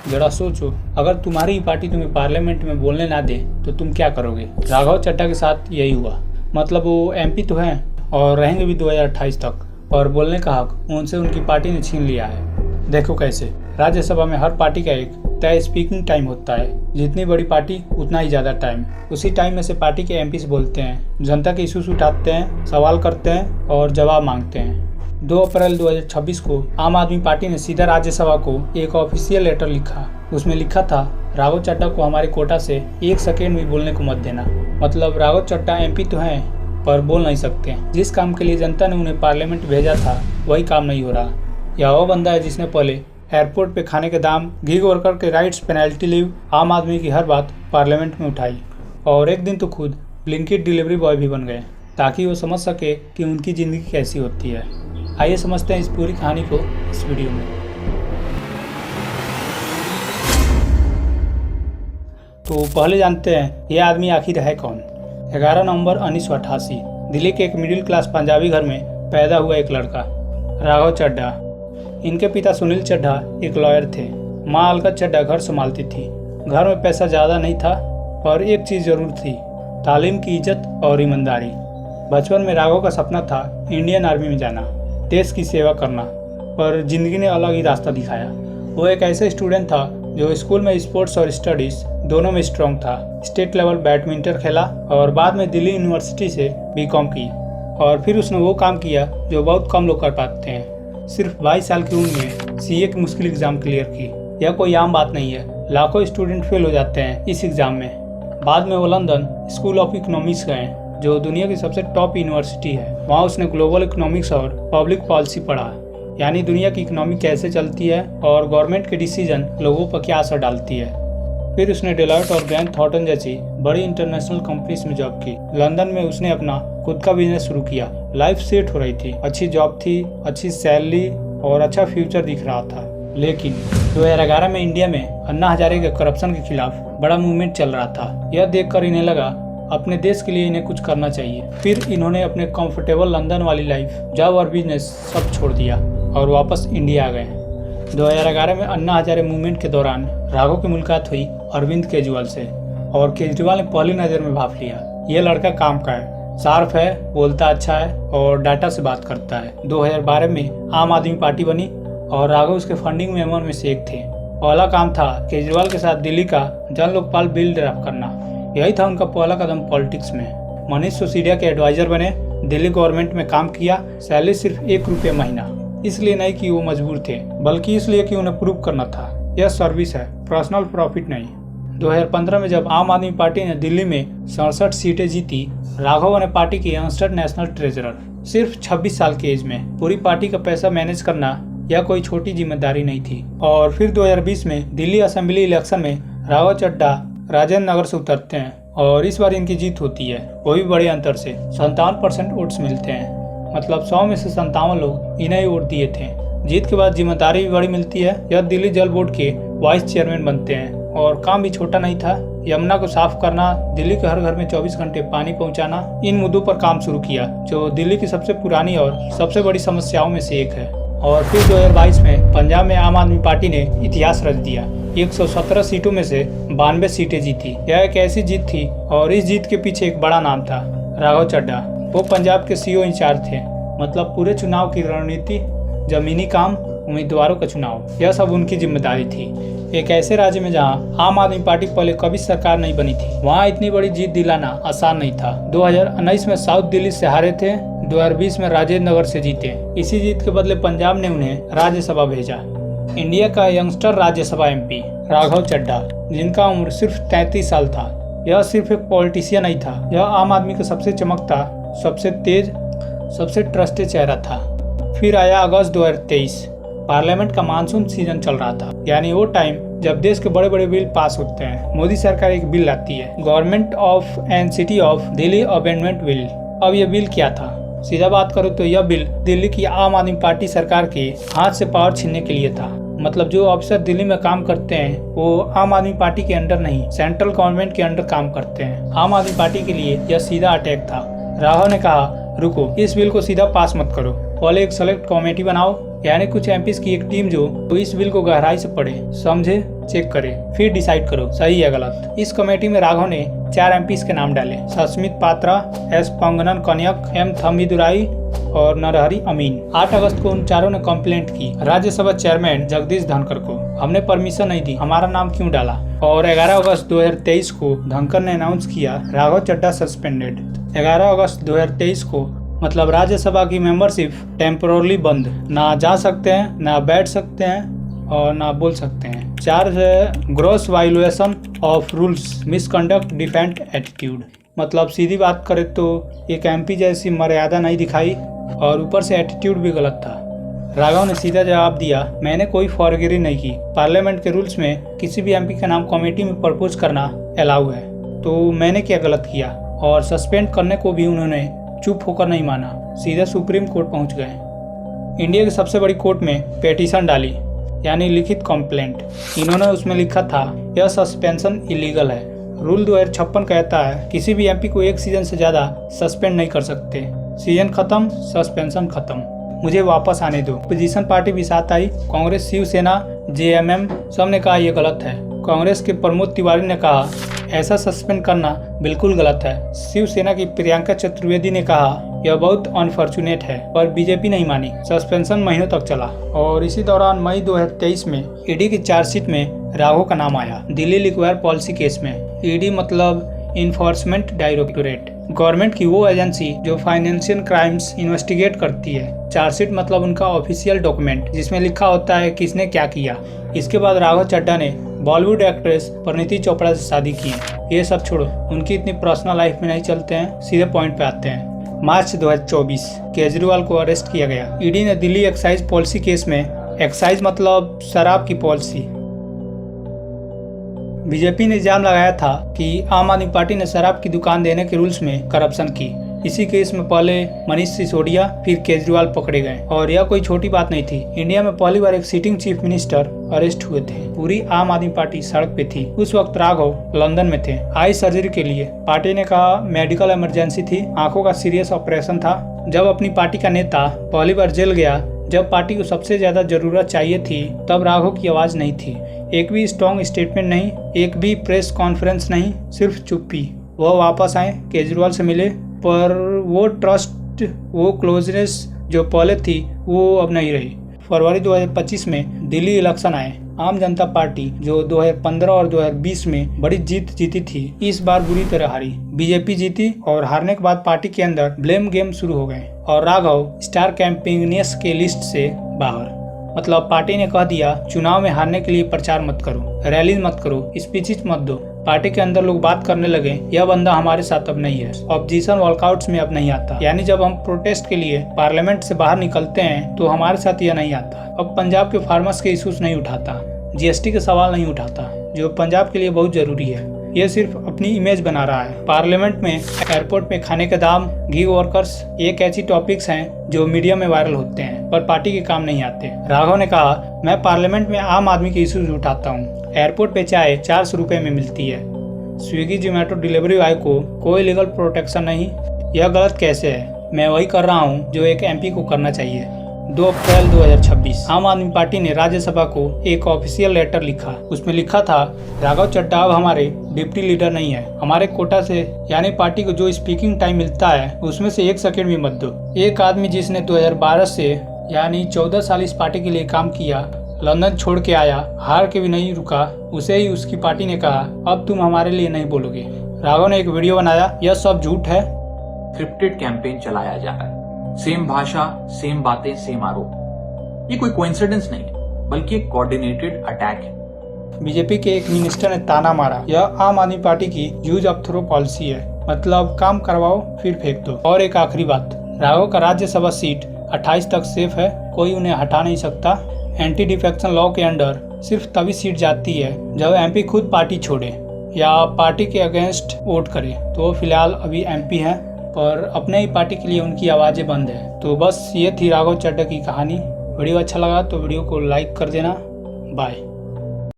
जरा सोचो, अगर तुम्हारी पार्टी तुम्हें पार्लियामेंट में बोलने ना दे तो तुम क्या करोगे। राघव चड्ढा के साथ यही हुआ। मतलब वो एमपी तो हैं और रहेंगे भी 2028 तक, और बोलने का हक उनसे उनकी पार्टी ने छीन लिया है। देखो कैसे राज्यसभा में हर पार्टी का एक तय स्पीकिंग टाइम होता है। जितनी बड़ी पार्टी उतना ही ज़्यादा टाइम। उसी टाइम में से पार्टी के एमपी से बोलते हैं, जनता के इश्यूज उठाते हैं, सवाल करते हैं और जवाब मांगते हैं। 2 अप्रैल 2026 को आम आदमी पार्टी ने सीधा राज्यसभा को एक ऑफिशियल लेटर लिखा। उसमें लिखा था, राघव चड्ढा को हमारे कोटा से 1 सेकेंड भी बोलने को मत देना। मतलब राघव चड्ढा एमपी तो हैं पर बोल नहीं सकते। जिस काम के लिए जनता ने उन्हें पार्लियामेंट भेजा था वही काम नहीं हो रहा। यह वो बंदा है जिसने पहले एयरपोर्ट पे खाने के दाम, गिग वर्कर के राइट्स, पेनल्टी लीव, आम आदमी की हर बात पार्लियामेंट में उठाई, और एक दिन तो खुद ब्लिंकिट डिलीवरी बॉय भी बन गए ताकि वो समझ सके कि उनकी ज़िंदगी कैसी होती है। आइए समझते हैं इस पूरी कहानी को इस वीडियो में। तो पहले जानते हैं ये आदमी आखिर है कौन। 11 नवंबर 1988 दिल्ली के एक मिडिल क्लास पंजाबी घर में पैदा हुआ एक लड़का, राघव चड्ढा। इनके पिता सुनील चड्ढा एक लॉयर थे। माँ अलका चड्ढा घर संभालती थी। घर में पैसा ज़्यादा नहीं था पर एक चीज़ ज़रूर थी, तालीम की इज्जत और ईमानदारी। बचपन में राघव का सपना था इंडियन आर्मी में जाना, देश की सेवा करना, पर ज़िंदगी ने अलग ही रास्ता दिखाया। वो एक ऐसे स्टूडेंट था जो स्कूल में स्पोर्ट्स और स्टडीज़ दोनों में स्ट्रॉन्ग था। स्टेट लेवल बैडमिंटन खेला और बाद में दिल्ली यूनिवर्सिटी से बीकॉम की। और फिर उसने वो काम किया जो बहुत कम लोग कर पाते हैं। सिर्फ 22 साल की उम्र में सीए की मुश्किल एग्ज़ाम क्लियर की। यह कोई आम बात नहीं है, लाखों स्टूडेंट फेल हो जाते हैं इस एग्ज़ाम में। बाद में वो लंदन स्कूल ऑफ इकोनॉमिक्स गए, जो दुनिया की सबसे टॉप यूनिवर्सिटी है। वहाँ उसने ग्लोबल इकोनॉमिक्स और पब्लिक पॉलिसी पढ़ा, यानी दुनिया की इकोनॉमी कैसे चलती है और गवर्नमेंट के डिसीजन लोगों पर क्या असर डालती है। फिर उसने डेलॉयट और ग्रांट थॉर्टन जैसी बड़ी इंटरनेशनल कंपनीज में जॉब की। लंदन में उसने अपना खुद का बिजनेस शुरू किया। लाइफ सेट हो रही थी, अच्छी जॉब थी, अच्छी सैलरी और अच्छा फ्यूचर दिख रहा था। लेकिन 2011 में इंडिया में अन्ना हजारे के करप्शन के खिलाफ बड़ा मूवमेंट चल रहा था। यह देखकर इन्हें लगा अपने देश के लिए इन्हें कुछ करना चाहिए। फिर इन्होंने अपने कंफर्टेबल लंदन वाली लाइफ, जॉब और बिजनेस सब छोड़ दिया और वापस इंडिया आ गए। 2011 में अन्ना हजारे मूवमेंट के दौरान राघव की मुलाकात हुई अरविंद केजरीवाल से, और केजरीवाल ने पहली नज़र में भाप लिया। ये लड़का काम का है, शार्प है, बोलता अच्छा है और डाटा से बात करता है। 2012 में आम आदमी पार्टी बनी और राघव उसके फंडिंग मेंबर में से एक थे। पहला काम था केजरीवाल के साथ दिल्ली का जन लोकपाल बिल ड्राफ्ट करना। यही था उनका पहला कदम पॉलिटिक्स में। मनीष सिसोदिया के एडवाइजर बने, दिल्ली गवर्नमेंट में काम किया। सैलरी सिर्फ ₹1 महीना। इसलिए नहीं कि वो मजबूर थे, बल्कि इसलिए कि उन्हें प्रूव करना था यह सर्विस है, पर्सनल प्रॉफिट नहीं। 2015 में जब आम आदमी पार्टी ने दिल्ली में 67 सीटें जीती, राघव ने पार्टी के यंगस्टर नेशनल ट्रेजरर। सिर्फ 26 साल की एज में पूरी पार्टी का पैसा मैनेज करना यह कोई छोटी जिम्मेदारी नहीं थी। और फिर 2020 में दिल्ली असेंबली इलेक्शन में राघव चड्ढा राजेंद्र नगर से उतरते हैं और इस बार इनकी जीत होती है, वो भी बड़े अंतर से। 57% वोट्स मिलते हैं। मतलब 100 में से 57 लोग इन्हें ही वोट दिए थे। जीत के बाद जिम्मेदारी भी बड़ी मिलती है। यह दिल्ली जल बोर्ड के वाइस चेयरमैन बनते हैं और काम भी छोटा नहीं था। यमुना को साफ करना, दिल्ली के हर घर में 24 घंटे पानी पहुंचाना, इन मुद्दों पर काम शुरू किया जो दिल्ली की सबसे पुरानी और सबसे बड़ी समस्याओं में से एक है। और फिर 2022 में पंजाब में आम आदमी पार्टी ने इतिहास रच दिया। 117 सीटों में से 92 सीटें जीती। यह एक ऐसी जीत थी और इस जीत के पीछे एक बड़ा नाम था, राघव चड्ढा। वो पंजाब के सीओ इंचार्ज थे। मतलब पूरे चुनाव की रणनीति, जमीनी काम, उम्मीदवारों का चुनाव, यह सब उनकी जिम्मेदारी थी। एक ऐसे राज्य में जहां आम आदमी पार्टी पहले कभी सरकार नहीं बनी थी, वहां इतनी बड़ी जीत दिलाना आसान नहीं था। 2019 में साउथ दिल्ली से हारे थे, 2020 में राजेंद्र नगर से जीते। इसी जीत के बदले पंजाब ने उन्हें राज्यसभा भेजा। इंडिया का यंगस्टर राज्यसभा एमपी राघव चड्ढा, जिनका उम्र सिर्फ 33 साल था। यह सिर्फ एक पॉलिटिशियन नहीं था, यह आम आदमी का सबसे चमकता, सबसे तेज, सबसे ट्रस्टेड चेहरा था। फिर आया अगस्त 2023। पार्लियामेंट का मानसून सीजन चल रहा था, यानी वो टाइम जब देश के बड़े बड़े बिल पास होते हैं। मोदी सरकार एक बिल लाती है, government of and city of Delhi amendment bill. अब यह बिल क्या था? सीधा बात करो तो यह बिल दिल्ली की आम आदमी पार्टी सरकार के हाथ से पावर छीनने के लिए था। मतलब जो ऑफिसर दिल्ली में काम करते हैं वो आम आदमी पार्टी के अंडर नहीं, सेंट्रल गवर्नमेंट के अंडर काम करते हैं। आम आदमी पार्टी के लिए यह सीधा अटैक था। राघव ने कहा, रुको, इस बिल को सीधा पास मत करो, पहले एक सेलेक्ट कमेटी बनाओ, यानी कुछ एमपीज की एक टीम जो तो इस बिल को गहराई से पढ़े, समझे, चेक करे, फिर डिसाइड करो सही या गलत। इस कमेटी में राघव ने 4 एमपीज के नाम डाले, सस्मित पात्रा, एस पंगनन कन्यक, एम थम्बीदुराई और नरहरि अमीन। 8 अगस्त को उन चारों ने कंप्लेंट की राज्यसभा चेयरमैन जगदीश धनखड़ को, हमने परमिशन नहीं दी, हमारा नाम क्यों डाला। और 11 अगस्त 2023 को धनखड़ ने अनाउंस किया राघव चड्ढा सस्पेंडेड। 11 अगस्त 2023 को मतलब राज्यसभा की मेंबरशिप टेम्पोरली बंद, ना जा सकते हैं, ना बैठ सकते हैं और ना बोल सकते हैं। चार्ज है gross violation of rules, misconduct, defect attitude. मतलब सीधी बात करें तो एक एमपी जैसी मर्यादा नहीं दिखाई और ऊपर से एटीट्यूड भी गलत था। राघव ने सीधा जवाब दिया, मैंने कोई फॉरगिरी नहीं की। पार्लियामेंट के रूल्स में किसी भी एमपी का नाम कमेटी में प्रपोज करना अलाउ है, तो मैंने क्या गलत किया। और सस्पेंड करने को भी उन्होंने चुप होकर नहीं माना, सीधे सुप्रीम कोर्ट पहुंच गए। इंडिया की सबसे बड़ी कोर्ट में पेटिशन डाली, यानी लिखित कंप्लेंट। इन्होंने उसमें लिखा था यह सस्पेंशन इलीगल है। रूल 2056 कहता है किसी भी एमपी को 1 सीजन से ज्यादा सस्पेंड नहीं कर सकते। सीजन खत्म, सस्पेंशन खत्म, मुझे वापस आने दो। अपोजिशन पार्टी भी साथ आई, कांग्रेस, शिवसेना, जेएमएम सब ने कहा यह गलत है। कांग्रेस के प्रमोद तिवारी ने कहा ऐसा सस्पेंड करना बिल्कुल गलत है। शिवसेना की प्रियंका चतुर्वेदी ने कहा यह बहुत अनफॉर्चुनेट है, पर बीजेपी नहीं मानी। सस्पेंशन महीनों तक चला और इसी दौरान मई 2023 में ईडी की चार्जशीट में राघव का नाम आया, दिल्ली लिक्वायर पॉलिसी केस में। ईडी मतलब इन्फोर्समेंट डायरेक्टोरेट, गवर्नमेंट की वो एजेंसी जो फाइनेंशियल क्राइम्स इन्वेस्टिगेट करती है। चार्जशीट मतलब उनका ऑफिशियल डॉक्यूमेंट जिसमें लिखा होता है किसने क्या किया। इसके बाद राघव चड्ढा ने बॉलीवुड एक्ट्रेस परिणीति चोपड़ा से शादी की। ये सब छोड़ो, उनकी इतनी पर्सनल लाइफ में नहीं चलते हैं, सीधे पॉइंट पे आते हैं। मार्च 2024 केजरीवाल को अरेस्ट किया गया। ईडी ने दिल्ली एक्साइज पॉलिसी केस में, एक्साइज मतलब शराब की पॉलिसी, बीजेपी ने इल्जाम लगाया था कि आम आदमी पार्टी ने शराब की दुकान देने के रूल्स में करप्शन की। इसी केस में पहले मनीष सिसोदिया फिर केजरीवाल पकड़े गए और यह कोई छोटी बात नहीं थी। इंडिया में पहली बार एक सिटिंग चीफ मिनिस्टर अरेस्ट हुए थे। पूरी आम आदमी पार्टी सड़क पे थी। उस वक्त राघव लंदन में थे आई सर्जरी के लिए। पार्टी ने कहा मेडिकल इमरजेंसी थी, आंखों का सीरियस ऑपरेशन था। जब अपनी पार्टी का नेता पहली बार जेल गया, जब पार्टी को सबसे ज्यादा जरूरत चाहिए थी, तब राघव की आवाज नहीं थी। एक भी स्ट्रॉन्ग स्टेटमेंट नहीं, एक भी प्रेस कॉन्फ्रेंस नहीं, सिर्फ चुप्पी। वह वापस आए, केजरीवाल से मिले, पर वो ट्रस्ट, वो क्लोजनेस जो पहले थी वो अब नहीं रही। फरवरी 2025 में दिल्ली इलेक्शन आए। आम जनता पार्टी जो 2015 और 2020 में बड़ी जीत जीती थी, इस बार बुरी तरह हारी। बीजेपी जीती और हारने के बाद पार्टी के अंदर ब्लेम गेम शुरू हो गए और राघव स्टार कैंपेनियर्स के लिस्ट से बाहर। मतलब पार्टी ने कह दिया चुनाव में हारने के लिए प्रचार मत करो, रैली मत करो, स्पीचेस मत दो। पार्टी के अंदर लोग बात करने लगे यह बंदा हमारे साथ अब नहीं है, ऑपोजिशन वॉकआउट्स में अब नहीं आता। यानी जब हम प्रोटेस्ट के लिए पार्लियामेंट से बाहर निकलते हैं तो हमारे साथ यह नहीं आता। अब पंजाब के फार्मर्स के इश्यूज नहीं उठाता, जीएसटी के सवाल नहीं उठाता, जो पंजाब के लिए बहुत जरूरी है। ये सिर्फ अपनी इमेज बना रहा है। पार्लियामेंट में, एयरपोर्ट में खाने के दाम, गिग वर्कर्स, एक ऐसी टॉपिक्स हैं जो मीडिया में वायरल होते हैं पर पार्टी के काम नहीं आते। राघव ने कहा मैं पार्लियामेंट में आम आदमी के इश्यूज उठाता हूँ। एयरपोर्ट पे चाय 400 रुपए में मिलती है। स्विगी जोमेटो डिलीवरी बॉय को कोई लीगल प्रोटेक्शन नहीं। यह गलत कैसे है? मैं वही कर रहा हूँ जो एक एमपी को करना चाहिए। 2 अप्रैल 2026 आम आदमी पार्टी ने राज्यसभा को एक ऑफिशियल लेटर लिखा। उसमें लिखा था राघव चड्ढा अब हमारे डिप्टी लीडर नहीं है। हमारे कोटा से यानी पार्टी को जो स्पीकिंग टाइम मिलता है उसमें से 1 सेकंड भी मत दो। एक आदमी जिसने 2012 से यानी 14 साल इस पार्टी के लिए काम किया, लंदन छोड़ के आया, हार के भी नहीं रुका, उसे ही उसकी पार्टी ने कहा अब तुम हमारे लिए नहीं बोलोगे। राघव ने एक वीडियो बनाया, यह सब झूठ है। स्क्रिप्टेड कैंपेन चलाया जा रहा है, सेम भाषा, सेम बातें, सेम आरोप। ये कोई कोइंसिडेंस नहीं है, बल्कि एक कोऑर्डिनेटेड अटैक है। बीजेपी के एक मिनिस्टर ने ताना मारा, यह आम आदमी पार्टी की यूज ऑफ थ्रो पॉलिसी है, मतलब काम करवाओ फिर फेंक दो। और एक आखिरी बात, राघव का राज्यसभा सीट 28 तक सेफ है, कोई उन्हें हटा नहीं सकता। एंटी डिफेक्शन लॉ के अंडर सिर्फ तभी सीट जाती है जब एमपी खुद पार्टी छोड़े या पार्टी के अगेंस्ट वोट करे। तो फिलहाल अभी एमपी हैं पर अपने ही पार्टी के लिए उनकी आवाज़ें बंद है। तो बस ये थी राघव चड्ढा की कहानी। वीडियो अच्छा लगा तो वीडियो को लाइक कर देना। बाय।